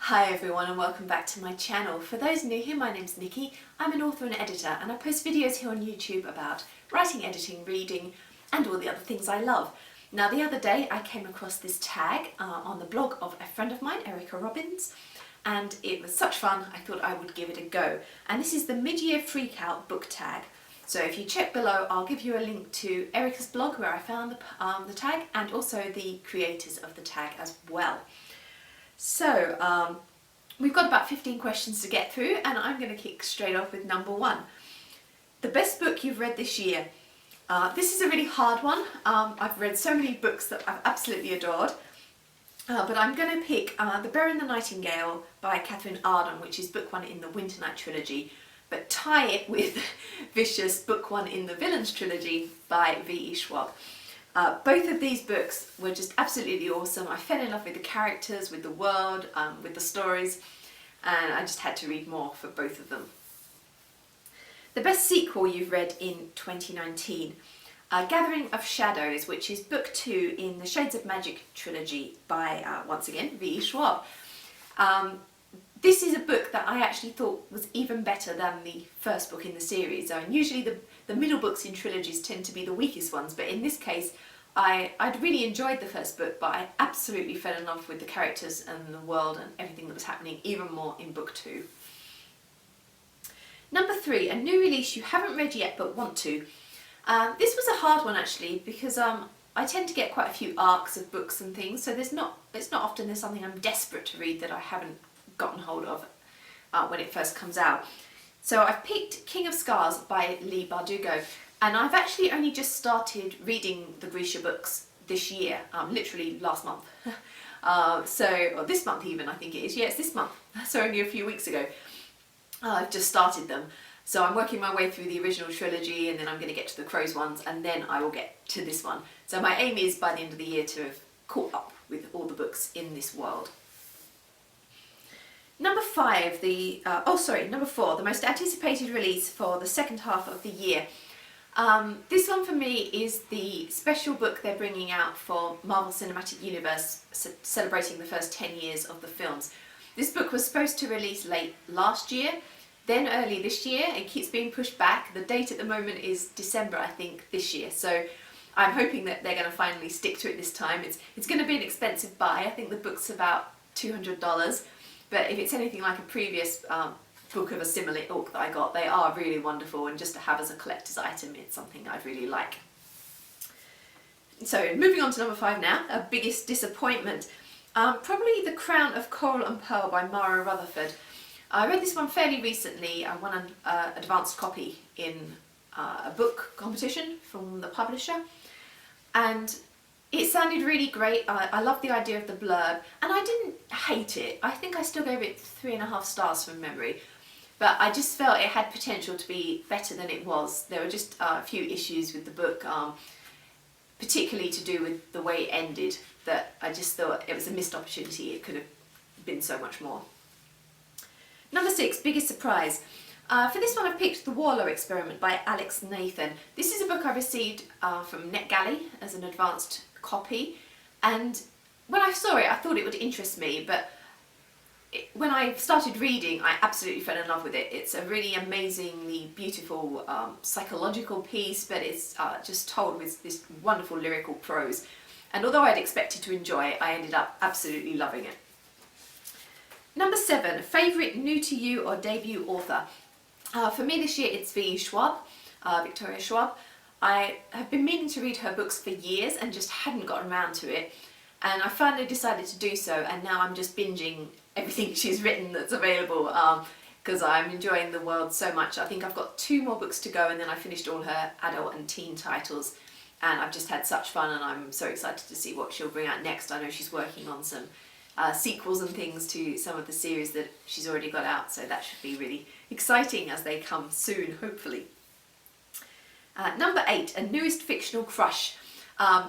Hi everyone and welcome back to my channel. For those new here, my name's Nikki. I'm an author and editor and I post videos here on YouTube about writing, editing, reading and all the other things I love. Now the other day I came across this tag on the blog of a friend of mine, Erica Robbins, and it was such fun I thought I would give it a go. And this is the Mid-Year Freakout Book Tag. So if you check below, I'll give you a link to Erica's blog where I found the tag and also the creators of the tag as well. So we've got about 15 questions to get through and I'm going to kick straight off with number one. The best book you've read this year. This is a really hard one. I've read so many books that I've absolutely adored. But I'm going to pick The Bear and the Nightingale by Catherine Arden, which is book one in the Winter Night trilogy, but tie it with Vicious, book one in the Villains trilogy by V.E. Schwab. Both of these books were just absolutely awesome. I fell in love with the characters, with the world, with the stories, and I just had to read more for both of them. The best sequel you've read in 2019. Gathering of Shadows, which is book two in the Shades of Magic trilogy by, once again, V.E. Schwab. This is a book that I actually thought was even better than the first book in the series. And usually the middle books in trilogies tend to be the weakest ones, but in this case I'd really enjoyed the first book, but I absolutely fell in love with the characters and the world and everything that was happening even more in book two. Number three, a new release you haven't read yet but want to. This was a hard one actually because I tend to get quite a few arcs of books and things, so it's not often there's something I'm desperate to read that I haven't gotten hold of when it first comes out. So I've picked King of Scars by Leigh Bardugo, and I've actually only just started reading the Grisha books this year, literally last month. Or this month even, I think it is. Yeah, it's this month, so only a few weeks ago. I've just started them. So I'm working my way through the original trilogy and then I'm going to get to the Crows ones and then I will get to this one. So my aim is by the end of the year to have caught up with all the books in this world. Number four, the most anticipated release for the second half of the year. This one for me is the special book they're bringing out for Marvel Cinematic Universe, celebrating the first 10 years of the films. This book was supposed to release late last year, then early this year. It keeps being pushed back. The date at the moment is December, I think, this year. So I'm hoping that they're going to finally stick to it this time. It's going to be an expensive buy. I think the book's about $200. But if it's anything like a previous book of a similar ilk that I got, they are really wonderful, and just to have as a collector's item, it's something I'd really like. So moving on to number five now, a biggest disappointment. Probably The Crown of Coral and Pearl by Mara Rutherford. I read this one fairly recently. I won an advanced copy in a book competition from the publisher, and it sounded really great. I loved the idea of the blurb and I didn't hate it. I think I still gave it 3.5 stars from memory, but I just felt it had potential to be better than it was. There were just a few issues with the book, particularly to do with the way it ended, that I just thought it was a missed opportunity. It could have been so much more. Number six, biggest surprise. For this one I've picked The Warlow Experiment by Alex Nathan. This is a book I received from NetGalley as an advanced copy, and when I saw it I thought it would interest me, but when I started reading I absolutely fell in love with it. It's a really amazingly beautiful psychological piece, but it's just told with this wonderful lyrical prose, and although I'd expected to enjoy it, I ended up absolutely loving it. Number seven, favourite new to you or debut author. For me this year it's V.E. Schwab, Victoria Schwab. I have been meaning to read her books for years and just hadn't gotten around to it, and I finally decided to do so, and now I'm just binging everything she's written that's available because I'm enjoying the world so much. I think I've got 2 more books to go and then I finished all her adult and teen titles, and I've just had such fun and I'm so excited to see what she'll bring out next. I know she's working on some sequels and things to some of the series that she's already got out, so that should be really exciting as they come soon, hopefully. Number 8, a newest fictional crush.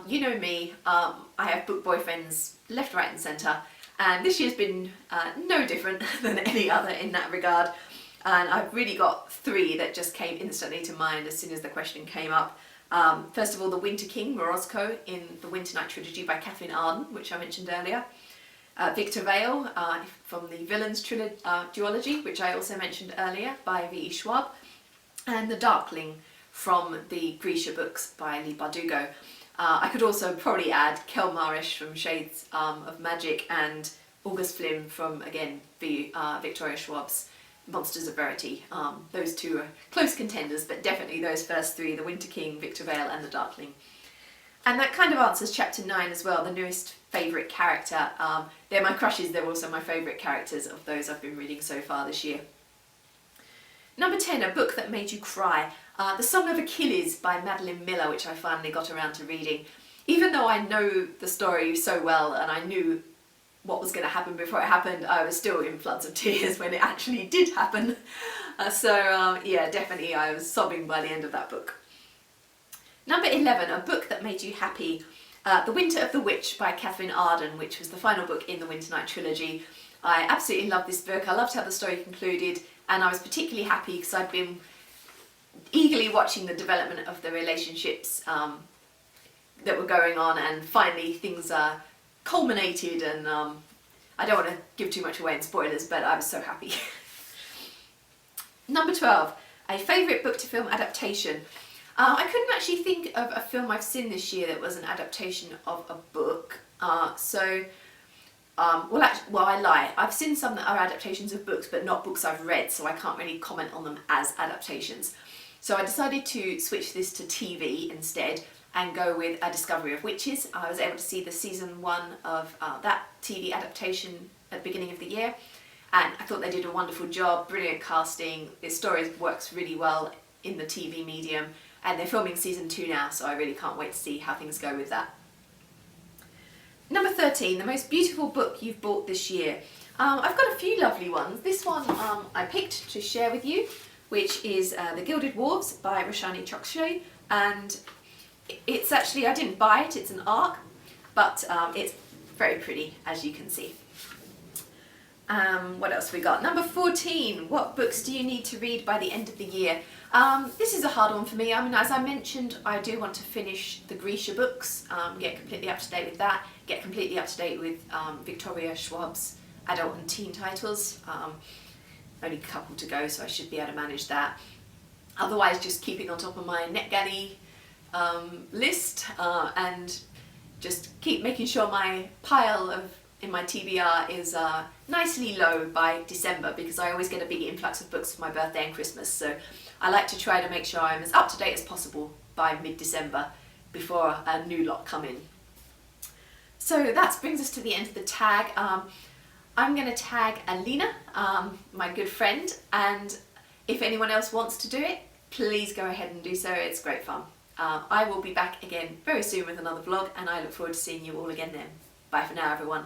You know me, I have book boyfriends left, right and centre, and this year's been no different than any other in that regard, and I've really got 3 that just came instantly to mind as soon as the question came up. First of all, The Winter King, Morozko in the Winter Night trilogy by Catherine Arden, which I mentioned earlier. Victor Vale from the Villains duology, which I also mentioned earlier, by V.E. Schwab, and The Darkling from the Grisha books by Leigh Bardugo. I could also probably add Kel Marish from Shades of Magic and August Flynn from, again, Victoria Schwab's Monsters of Verity. Those two are close contenders, but definitely those first three, The Winter King, Victor Vale and The Darkling. And that kind of answers chapter 9 as well, the newest favourite character. They're my crushes, they're also my favourite characters of those I've been reading so far this year. Number 10, a book that made you cry. The Song of Achilles by Madeline Miller, which I finally got around to reading. Even though I know the story so well and I knew what was going to happen before it happened, I was still in floods of tears when it actually did happen. Yeah, definitely I was sobbing by the end of that book. Number 11, a book that made you happy. The Winter of the Witch by Catherine Arden, which was the final book in the Winter Night trilogy. I absolutely loved this book. I loved how the story concluded, and I was particularly happy because I'd been eagerly watching the development of the relationships that were going on, and finally things culminated, and I don't want to give too much away in spoilers, but I was so happy. Number 12, a favourite book to film adaptation. I couldn't actually think of a film I've seen this year that was an adaptation of a book. Well, I lie. I've seen some that are adaptations of books, but not books I've read, so I can't really comment on them as adaptations. So I decided to switch this to TV instead and go with A Discovery of Witches. I was able to see the season 1 of that TV adaptation at the beginning of the year, and I thought they did a wonderful job, brilliant casting. The story works really well in the TV medium, and they're filming season 2 now, so I really can't wait to see how things go with that. Number 13, the most beautiful book you've bought this year. I've got a few lovely ones. This one I picked to share with you, which is The Gilded Dwarves by Roshani Chokshi, and it's actually, I didn't buy it, it's an ARC, but it's very pretty, as you can see. What else we got? Number 14, what books do you need to read by the end of the year? This is a hard one for me. I mean, as I mentioned, I do want to finish the Grisha books, get completely up to date with that, get completely up to date with Victoria Schwab's adult and teen titles. Only a couple to go, so I should be able to manage that. Otherwise, just keeping on top of my NetGalley list and just keep making sure my pile in my TBR is nicely low by December, because I always get a big influx of books for my birthday and Christmas, so I like to try to make sure I'm as up to date as possible by mid-December before a new lot come in. So that brings us to the end of the tag. I'm going to tag Alina, my good friend, and if anyone else wants to do it, please go ahead and do so. It's great fun. I will be back again very soon with another vlog, and I look forward to seeing you all again then. Bye for now, everyone.